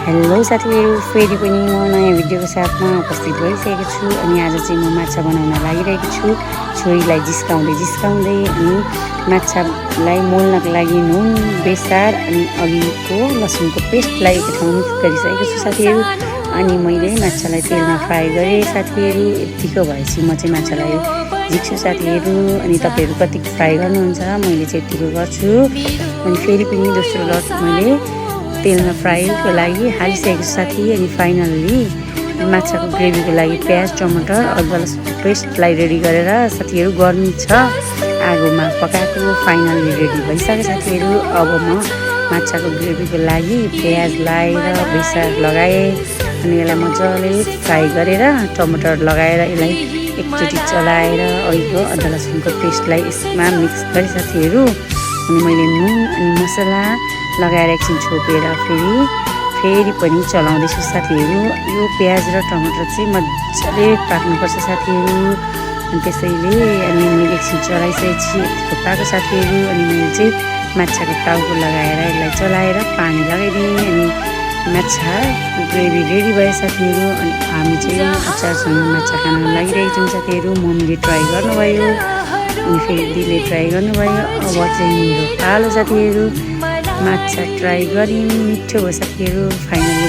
Hello साथीहरु, फेरि पनि म नयाँ भिडियोको साथमा उपस्थित भइसकेको छु। अनि आज चाहिँ म माछा बनाउन लागिरहेको छु। छोरीलाई जिस्काउँदै अनि माछालाई मोल्नको लागि नुन, बेसार अनि अघिको लसुनको पेस्टलाई एक ठाउँमा मिक्स गरिसकेको छु साथीहरु। अनि मैले माछालाई तेलमा फ्राई गरेँ साथीहरु। यतिको भएपछि म चाहिँ माछालाई झिक्छु साथीहरु। अनि तपाईहरु कति फ्राई गर्नुहुन्छ, मैले चाहिँ यतिको गर्छु। अनि फेरि पनि दोस्रो लट मैले तेलमा फ्राईको लागि हालिसकेको छु साथी। अनि फाइनल्ली माछाको ग्रेभीको लागि प्याज, टमाटर, अदुवा लसुनको पेस्टलाई रेडी गरेर साथीहरु गर्मी छ आगोमा पकाएको फाइनल्ली रेडी भइसक्यो साथीहरु। अब म माछाको ग्रेभीको लागि प्याज लाएर बेसार लगाएँ। अनि यसलाई मजाले फ्राई गरेर टमाटर लगाएर यसलाई एकचोटि चलाएर अघिको अदुवा लसुनको पेस्टलाई यसमा मिक्स गरेँ साथीहरु। अनि मैले नुन अनि मसला लगाएर एकछिन छोपेर फेरि पनि चलाउँदैछु साथीहरु। यो प्याज र टमाटर चाहिँ मजाले पाक्नुपर्छ साथीहरु। अनि त्यसैले अनि मैले एकछिन चलाइसकेपछि यतिको पाको साथीहरु। अनि मैले चाहिँ माछाको टाउको लगाएर यसलाई चलाएर पानी लगाइदिएँ। अनि माछा ग्रेभी रेडी भयो साथीहरु। अनि हामी चाहिँ अचारसँग माछा खान लागिरहेको छौँ साथीहरु। मम्मीले ट्राई गर्नुभयो अनि फेरि दिदीले ट्राई गर्नुभयो। अब चाहिँ मेरो पालो साथीहरु। माछा ट्राई गऱ्यौँ, मिठो भयो साथीहरु। फाइनली